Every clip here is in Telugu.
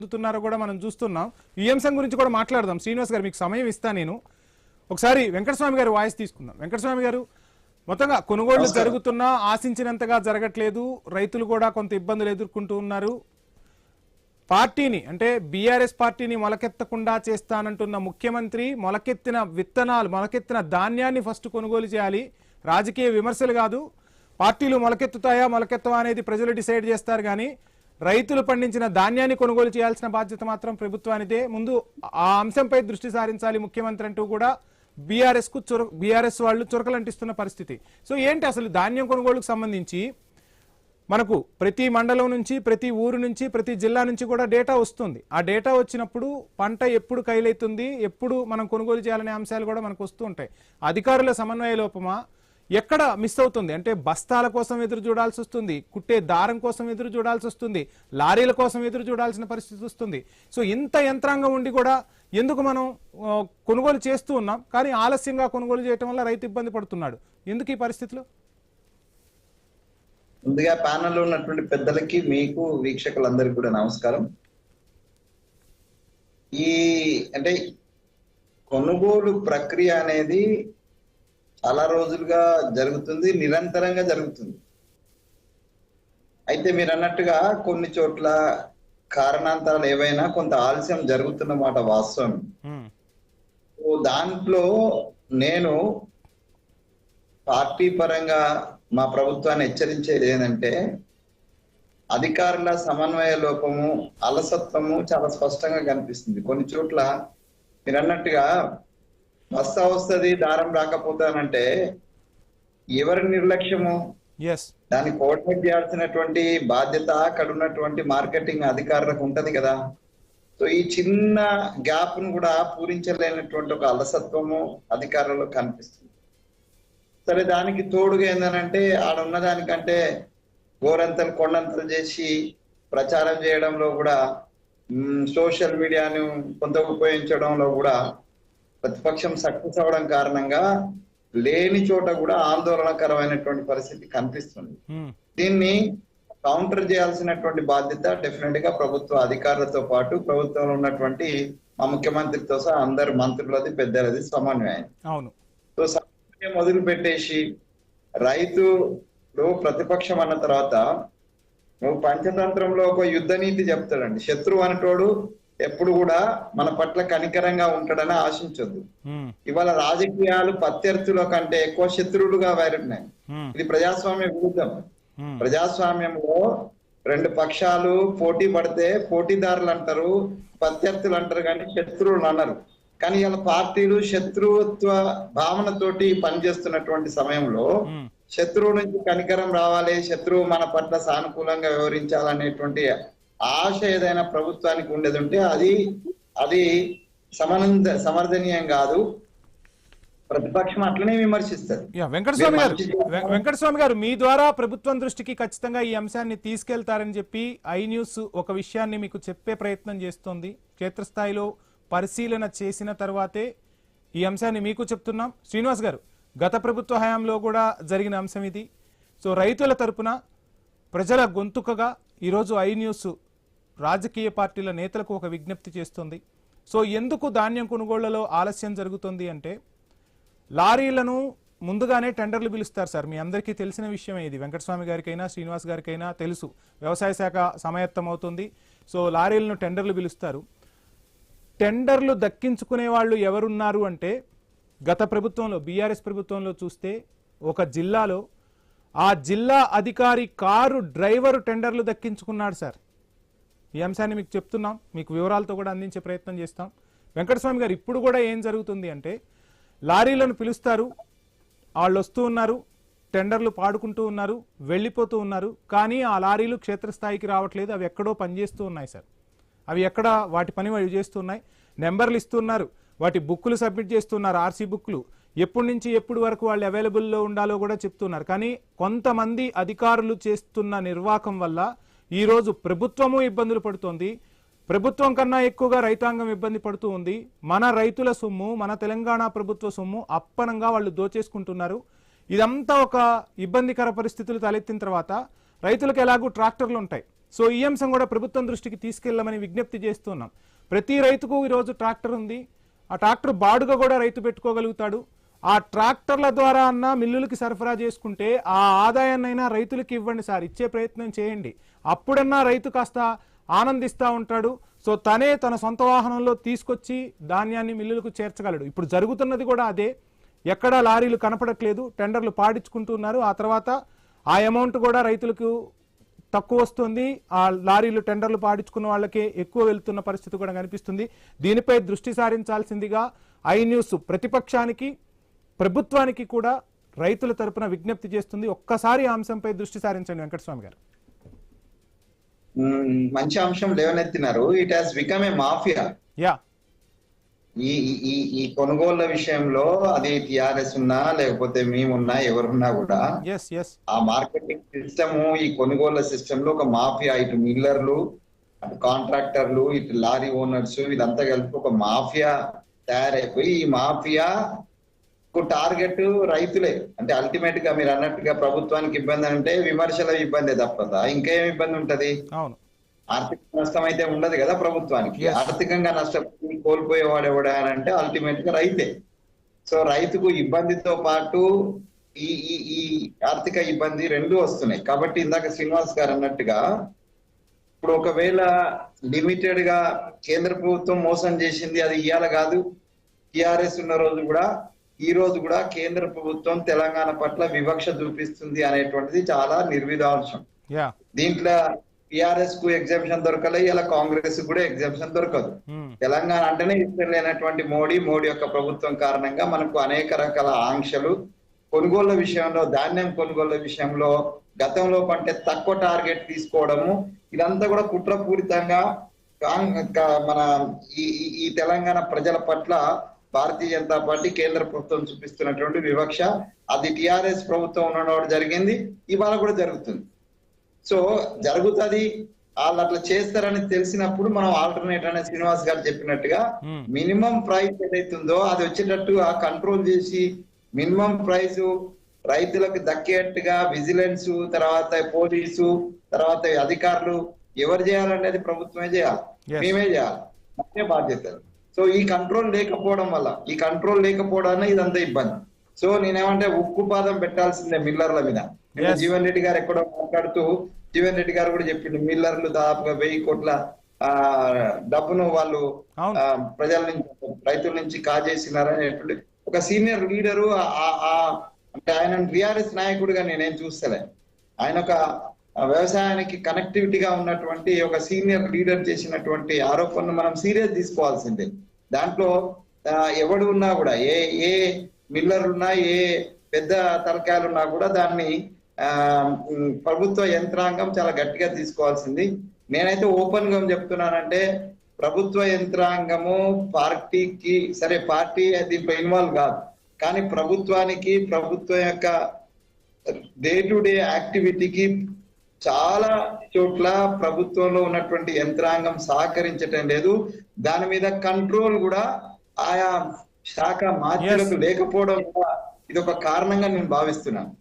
పొందుతున్నారో కూడా మనం చూస్తున్నాం. ఈ అంశం గురించి కూడా మాట్లాడదాం. శ్రీనివాస్ గారు మీకు సమయం ఇస్తా. నేను ఒకసారి వెంకటస్వామి గారు వాయిస్ తీసుకుందాం. వెంకటస్వామి గారు, మొత్తంగా కొనుగోళ్లు జరుగుతున్నా ఆశించినంతగా జరగట్లేదు, రైతులు కూడా కొంత ఇబ్బందులు ఎదుర్కొంటూ ఉన్నారు. పార్టీని అంటే బీఆర్ఎస్ పార్టీని మొలకెత్తకుండా చేస్తానంటున్న ముఖ్యమంత్రి మొలకెత్తిన విత్తనాలు, మొలకెత్తిన ధాన్యాన్ని ఫస్ట్ కొనుగోలు చేయాలి. రాజకీయ విమర్శలు కాదు, పార్టీలు మొలకెత్తుతాయా మొలకెత్తవా అనేది ప్రజలు డిసైడ్ చేస్తారు, కానీ రైతులు పండించిన ధాన్యాన్ని కొనుగోలు చేయాల్సిన బాధ్యత మాత్రం ప్రభుత్వానిదే. ముందు ఆ అంశంపై దృష్టి సారించాలి ముఖ్యమంత్రి అంటూ కూడా బీఆర్ఎస్ వాళ్ళు చురకలంటిస్తున్న పరిస్థితి. సో ఏంటి అసలు ధాన్యం కొనుగోలుకు సంబంధించి మనకు ప్రతి మండలం నుంచి, ప్రతి ఊరు నుంచి, ప్రతి జిల్లా నుంచి కూడా డేటా వస్తుంది. ఆ డేటా వచ్చినప్పుడు పంట ఎప్పుడు కైలవుతుంది, ఎప్పుడు మనం కొనుగోలు చేయాలనే అంశాలు కూడా మనకు వస్తూ ఉంటాయి. అధికారుల సమన్వయ లోపమా, ఎక్కడ మిస్ అవుతుంది అంటే బస్తాల కోసం ఎదురు చూడాల్సి వస్తుంది, కుట్టే దారం కోసం ఎదురు చూడాల్సి వస్తుంది, లారీల కోసం ఎదురు చూడాల్సిన పరిస్థితి వస్తుంది. సో ఇంత యంత్రాంగం ఉండి కూడా ఎందుకు మనం కొనుగోలు చేస్తూ ఉన్నాం, కానీ ఆలస్యంగా కొనుగోలు చేయడం వల్ల రైతు ఇబ్బంది పడుతున్నాడు. ఎందుకు ఈ పరిస్థితిలో? ముందుగా ప్యానెల్లో ఉన్నటువంటి పెద్దలకి, మీకు వీక్షకులందరికీ కూడా నమస్కారం. అంటే కొనుగోలు ప్రక్రియ అనేది చాలా రోజులుగా జరుగుతుంది, నిరంతరంగా జరుగుతుంది. అయితే మీరు అన్నట్టుగా కొన్ని చోట్ల కారణాంతరాలు ఏవైనా కొంత ఆలస్యం జరుగుతున్నమాట వాస్తవం. దాంట్లో నేను పార్టీ పరంగా మా ప్రభుత్వాన్ని హెచ్చరించేది ఏంటంటే, అధికారుల సమన్వయ లోపము, అలసత్వము చాలా స్పష్టంగా కనిపిస్తుంది. కొన్ని చోట్ల మీరు అన్నట్టుగా బస్తా వస్తుంది, దారం రాకపోతానంటే ఎవరి నిర్లక్ష్యము? దాన్ని కోఆర్డినేట్ చేయాల్సినటువంటి బాధ్యత అక్కడ ఉన్నటువంటి మార్కెటింగ్ అధికారులకు ఉంటది కదా. సో ఈ చిన్న గ్యాప్ ను కూడా పూరించలేనటువంటి ఒక అలసత్వము అధికారులలో కనిపిస్తుంది. సరే, దానికి తోడుగా ఏందనంటే ఆడ ఉన్న దానికంటే గోరంతలు కొండంతలు చేసి ప్రచారం చేయడంలో కూడా, సోషల్ మీడియాను కొంత ఉపయోగించడంలో కూడా ప్రతిపక్షం సక్సెస్ అవ్వడం కారణంగా లేని చోట కూడా ఆందోళనకరమైనటువంటి పరిస్థితి కనిపిస్తుంది. దీన్ని కౌంటర్ చేయాల్సినటువంటి బాధ్యత డెఫినెట్ గా ప్రభుత్వ అధికారులతో పాటు ప్రభుత్వంలో ఉన్నటువంటి మా ముఖ్యమంత్రితో సహా అందరు మంత్రులది, పెద్దలది సమన్వయం. సో సమన్వయం మొదలు పెట్టేసి రైతులు ప్రతిపక్షం అన్న తర్వాత నువ్వు పంచతంత్రంలో ఒక యుద్ధ నీతి చెప్తాడండి. శత్రువు అనేటోడు ఎప్పుడు కూడా మన పట్ల కనికరంగా ఉంటాడని ఆశించొద్దు. ఇవాళ రాజకీయాలు ప్రత్యర్థుల కంటే ఎక్కువ శత్రువులుగా మారినాయి. ఇది ప్రజాస్వామ్య విరుద్ధం. ప్రజాస్వామ్యంలో రెండు పక్షాలు పోటీ పడితే పోటీదారులు అంటారు, ప్రత్యర్థులు అంటారు, కానీ శత్రువులు అన్నారు. కానీ ఇలా పార్టీలు శత్రుత్వ భావనతోటి పనిచేస్తున్నటువంటి సమయంలో శత్రువు నుంచి కనికరం రావాలి, శత్రువు మన పట్ల సానుకూలంగా వ్యవహరించాలనేటువంటి ఆశ ఏదైనా ప్రభుత్వానికి ఉండేది ఉంటే అది సమర్థనీయం కాదు. ప్రతిపక్షం అట్లనే విమర్శిస్తారు. వెంకటస్వామి గారు, మీ ద్వారా ప్రభుత్వం దృష్టికి ఖచ్చితంగా ఈ అంశాన్ని తీసుకెళ్తారని చెప్పి ఐ న్యూస్ ఒక విషయాన్ని మీకు చెప్పే ప్రయత్నం చేస్తోంది. క్షేత్రస్థాయిలో పరిశీలన చేసిన తర్వాతే ఈ అంశాన్ని మీకు చెప్తున్నాం. శ్రీనివాస్ గారు, గత ప్రభుత్వ హయాంలో కూడా జరిగిన అంశం ఇది. సో రైతుల తరపున ప్రజల గొంతుకగా ఈరోజు ఐ న్యూస్ రాజకీయ పార్టీల నేతలకు ఒక విజ్ఞప్తి చేస్తుంది. సో ఎందుకు ధాన్యం కొనుగోళ్లలో ఆలస్యం జరుగుతుంది అంటే, లారీలను ముందుగానే టెండర్లు పిలుస్తారు సార్. మీ అందరికీ తెలిసిన విషయమే ఇది. వెంకటస్వామి గారికైనా శ్రీనివాస్ గారికైనా తెలుసు. వ్యవసాయ శాఖ సమాయత్తం అవుతుంది. సో లారీలను టెండర్లు పిలుస్తారు. టెండర్లు దక్కించుకునే వాళ్ళు ఎవరున్నారు అంటే, గత ప్రభుత్వంలో బీఆర్ఎస్ ప్రభుత్వంలో చూస్తే ఒక జిల్లాలో ఆ జిల్లా అధికారి కారు డ్రైవరు టెండర్లు దక్కించుకున్నాడు సార్. ఈ అంశాన్ని మీకు చెప్తున్నాం, మీకు వివరాలతో కూడా అందించే ప్రయత్నం చేస్తాం. వెంకటస్వామి గారు, ఇప్పుడు కూడా ఏం జరుగుతుంది అంటే, లారీలను పిలుస్తారు, వాళ్ళు వస్తూ ఉన్నారు, టెండర్లు పాడుకుంటూ ఉన్నారు, వెళ్ళిపోతూ ఉన్నారు, కానీ ఆ లారీలు క్షేత్రస్థాయికి రావట్లేదు. అవి ఎక్కడో పనిచేస్తూ ఉన్నాయి సార్. అవి ఎక్కడ వాటి పని అవి చేస్తున్నాయి, నెంబర్లు ఇస్తున్నారు, వాటి బుక్కులు సబ్మిట్ చేస్తున్నారు, ఆర్సీ బుక్లు. ఎప్పటి నుంచి ఎప్పుడు వరకు వాళ్ళు అవైలబుల్లో ఉండాలో కూడా చెప్తున్నారు. కానీ కొంతమంది అధికారులు చేస్తున్న నిర్వాహకం వల్ల ఈరోజు ప్రభుత్వము ఇబ్బందులు పడుతోంది. ప్రభుత్వం కన్నా ఎక్కువగా రైతాంగం ఇబ్బంది పడుతూ ఉంది. మన రైతుల సొమ్ము, మన తెలంగాణ ప్రభుత్వ సొమ్ము అప్పనంగా వాళ్ళు దోచేసుకుంటున్నారు. ఇదంతా ఒక ఇబ్బందికర పరిస్థితులు తలెత్తిన తర్వాత రైతులకు ఎలాగూ ట్రాక్టర్లు ఉంటాయి. సో ఈ అంశం కూడా ప్రభుత్వం దృష్టికి తీసుకెళ్లమని విజ్ఞప్తి చేస్తున్నాం. ప్రతి రైతుకు ఈరోజు ట్రాక్టర్ ఉంది. ఆ ట్రాక్టర్ బాడుగా కూడా రైతు పెట్టుకోగలుగుతాడు. ఆ ట్రాక్టర్ల ద్వారా అన్న మిల్లులకి సరఫరా చేసుకుంటే ఆ ఆదాయాన్నైనా రైతులకి ఇవ్వండి సార్, ఇచ్చే ప్రయత్నం చేయండి. అప్పుడన్నా రైతు కాస్త ఆనందిస్తూ ఉంటాడు. సో తనే తన సొంత వాహనంలో తీసుకొచ్చి ధాన్యాన్ని మిల్లులకు చేర్చగలడు. ఇప్పుడు జరుగుతున్నది కూడా అదే. ఎక్కడా లారీలు కనపడట్లేదు, టెండర్లు పాడించుకుంటున్నారు. ఆ తర్వాత ఆ అమౌంట్ కూడా రైతులకు తక్కువ వస్తుంది. ఆ లారీలు టెండర్లు పాడించుకున్న వాళ్ళకే ఎక్కువ వెళ్తున్న పరిస్థితి కూడా కనిపిస్తుంది. దీనిపై దృష్టి సారించాల్సిందిగా ఐ న్యూస్ ప్రతిపక్షానికి ప్రభుత్వానికి కూడా రైతుల తరపున విజ్ఞప్తి చేస్తుంది. ఒక్కసారి ఆ అంశంపై దృష్టి సారించండి వెంకటస్వామి గారు. మంచి అంశం లేవనెత్తినారు. It has become a mafia. Yeah, ఈ ఈ ఈ కొనుగోళ్ల విషయంలో అది టిఆర్ఎస్ ఉన్నా లేకపోతే మేమున్నా ఎవరున్నా కూడా ఆ మార్కెటింగ్ సిస్టమ్, ఈ కొనుగోళ్ల సిస్టమ్ లో ఒక మాఫియా. ఇటు మిల్లర్లు, అటు కాంట్రాక్టర్లు, ఇటు లారీ ఓనర్స్, వీళ్ళంతా కలిపి ఒక మాఫియా తయారైపోయి ఈ మాఫియా టార్గెట్ రైతులే. అంటే అల్టిమేట్ గా మీరు అన్నట్టుగా ప్రభుత్వానికి ఇబ్బంది అంటే విమర్శల ఇబ్బంది తప్పదా ఇంకేం ఇబ్బంది ఉంటది? ఆర్థిక నష్టం అయితే ఉండదు కదా ప్రభుత్వానికి. ఆర్థికంగా నష్టపోయి కోల్పోయేవాడు ఎవడా అని అంటే అల్టిమేట్ గా రైతే. సో రైతుకు ఇబ్బందితో పాటు ఈ ఈ ఈ ఆర్థిక ఇబ్బంది రెండు వస్తున్నాయి. కాబట్టి ఇందాక శ్రీనివాస్ గారు అన్నట్టుగా ఇప్పుడు ఒకవేళ లిమిటెడ్ గా కేంద్ర ప్రభుత్వం మోసం చేసింది, అది ఇయ్యాల కాదు. టిఆర్ఎస్ ఉన్న రోజు కూడా ఈ రోజు కూడా కేంద్ర ప్రభుత్వం తెలంగాణ పట్ల వివక్ష చూపిస్తుంది అనేటువంటిది చాలా నిర్విధాంశం. దీంట్లో టిఆర్ఎస్ కు ఎగ్జామ్షన్ దొరకలే, ఇలా కాంగ్రెస్ కూడా ఎగ్జామ్షన్ దొరకదు. తెలంగాణ అంటేనే ఇష్టం లేనటువంటి మోడీ యొక్క ప్రభుత్వం కారణంగా మనకు అనేక రకాల ఆంక్షలు, కొనుగోళ్ల విషయంలో, ధాన్యం కొనుగోళ్ల విషయంలో గతంలో కంటే తక్కువ టార్గెట్ తీసుకోవడము, ఇదంతా కూడా కుట్రపూరితంగా మన ఈ తెలంగాణ ప్రజల పట్ల భారతీయ జనతా పార్టీ కేంద్ర ప్రభుత్వం చూపిస్తున్నటువంటి వివక్ష. అది టిఆర్ఎస్ ప్రభుత్వం ఉన్నవాడు జరిగింది, ఇవాళ కూడా జరుగుతుంది. సో జరుగుతుంది. వాళ్ళు అట్లా చేస్తారని తెలిసినప్పుడు మనం ఆల్టర్నేట్ అనే శ్రీనివాస్ గారు చెప్పినట్టుగా మినిమం ప్రైస్ ఏదైతుందో అది వచ్చేటట్టుగా కంట్రోల్ చేసి మినిమం ప్రైస్ రైతులకు దక్కేట్టుగా విజిలెన్స్, తర్వాత పోలీసు, తర్వాత అధికారులు ఎవరు చేయాలనేది ప్రభుత్వమే చేయాలి, మేమే చేయాలి, అదే బాధ్యత. సో ఈ కంట్రోల్ లేకపోవడాన్ని ఇదంతా ఇబ్బంది. సో నేనేమంటే ఉక్కుపాదం పెట్టాల్సిందే మిల్లర్ల మీద. జీవన్ రెడ్డి గారు ఎక్కడో మాట్లాడుతూ జీవన్ రెడ్డి గారు కూడా చెప్పిండు, మిల్లర్లు దాదాపుగా 1000 కోట్ల డబ్బును వాళ్ళు ప్రజల నుంచి, రైతుల నుంచి కాజేసినారనేటువంటి ఒక సీనియర్ లీడరు. అంటే ఆయన టిఆర్ఎస్ నాయకుడిగా నేనేం చూస్తలే. ఆయన ఒక వ్యవసాయానికి కనెక్టివిటీగా ఉన్నటువంటి ఒక సీనియర్ లీడర్ చేసినటువంటి ఆరోపణను మనం సీరియస్ తీసుకోవాల్సిందే. దాంట్లో ఎవడు ఉన్నా కూడా, ఏ మిల్లర్ ఉన్నా, ఏ పెద్ద తలకాయలు ఉన్నా కూడా దాన్ని ప్రభుత్వ యంత్రాంగం చాలా గట్టిగా తీసుకోవాల్సింది. నేనైతే ఓపెన్ గా చెప్తున్నానంటే ప్రభుత్వ యంత్రాంగము పార్టీకి, సరే పార్టీ దీంట్లో ఇన్వాల్వ్ కాదు, కానీ ప్రభుత్వానికి, ప్రభుత్వం యొక్క డే టు డే యాక్టివిటీకి చాలా చోట్ల ప్రభుత్వంలో ఉన్నటువంటి యంత్రాంగం సహకరించటం లేదు. దాని మీద కంట్రోల్ కూడా ఆయా శాఖ మాధ్యులకు లేకపోవడం కూడా ఇది ఒక కారణంగా నేను భావిస్తున్నాను.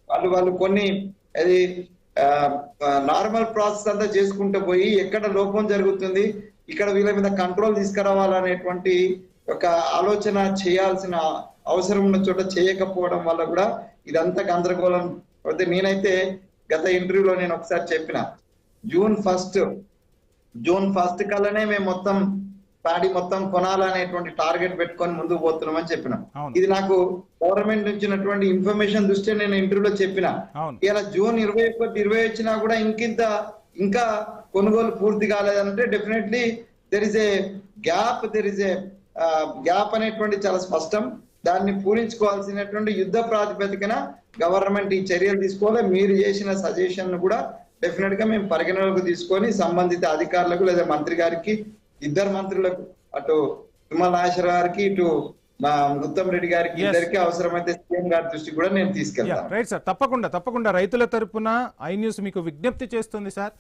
అంటే వాళ్ళు కొన్ని అది నార్మల్ ప్రాసెస్ అంతా చేసుకుంటూ పోయి ఎక్కడ లోపం జరుగుతుంది, ఇక్కడ వీళ్ళ మీద కంట్రోల్ తీసుకురావాలనేటువంటి ఒక ఆలోచన చేయాల్సిన అవసరం ఉన్న చోట చేయకపోవడం వల్ల కూడా ఇదంతా గందరగోళం. అయితే నేనైతే గత ఇంటర్వ్యూలో నేను ఒకసారి చెప్పిన, జూన్ ఫస్ట్ కల్లానే మేము మొత్తం ప్యాడీ మొత్తం కొనాలనేటువంటి టార్గెట్ పెట్టుకొని ముందుకు పోతున్నామని చెప్పినాం. ఇది నాకు గవర్నమెంట్ నుంచి ఉన్నటువంటి ఇన్ఫర్మేషన్ దృష్ట్యా నేను ఇంటర్వ్యూలో చెప్పిన. ఇలా జూన్ 21, 20 వచ్చినా కూడా ఇంకా కొనుగోలు పూర్తి కాలేదంటే definitely there is a gap అనేటువంటి చాలా స్పష్టం. దాన్ని పూరించుకోవాల్సినటువంటి యుద్ధ ప్రాతిపదికన గవర్నమెంట్ ఈ చర్యలు తీసుకోవాలి. మీరు చేసిన సజెషన్ కూడా డెఫినెట్ గా మేము పరిగణలోకి తీసుకొని సంబంధిత అధికారులకు లేదా మంత్రి గారికి, ఇద్దరు మంత్రులకు, అటు తుమ్మల నాగేశ్వర గారికి, ఇటు మా ఉత్తమ్ రెడ్డి గారికి, ఇద్దరికి అవసరమైతే సీఎం గారి దృష్టికి కూడా నేను తీసుకెళ్తాను. రైట్ సార్, తప్పకుండా రైతుల తరపున ఐ న్యూస్ మీకు విజ్ఞప్తి చేస్తుంది సార్.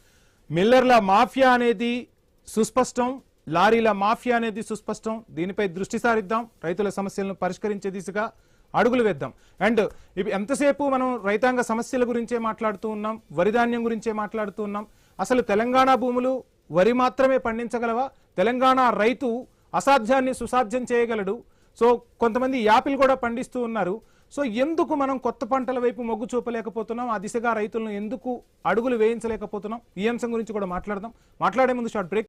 మిల్లర్ల మాఫియా అనేది సుస్పష్టం, లారీల మాఫియా అనేది సుస్పష్టం. దీనిపై దృష్టి సారిద్దాం, రైతుల సమస్యలను పరిష్కరించే దిశగా అడుగులు వేద్దాం. అండ్ ఇవి ఎంతసేపు మనం రైతాంగ సమస్యల గురించే మాట్లాడుతూ ఉన్నాం, వరి ధాన్యం గురించే మాట్లాడుతూ ఉన్నాం. అసలు తెలంగాణ భూములు వరి మాత్రమే పండించగలవా? తెలంగాణ రైతు అసాధ్యాన్ని సుసాధ్యం చేయగలడు. సో కొంతమంది యాపిల్ కూడా పండిస్తూ ఉన్నారు. సో ఎందుకు మనం కొత్త పంటల వైపు మొగ్గు చూపలేకపోతున్నాం? ఆ దిశగా రైతులను ఎందుకు అడుగులు వేయించలేకపోతున్నాం? ఈ అంశం గురించి కూడా మాట్లాడదాం. మాట్లాడే ముందు షార్ట్ బ్రేక్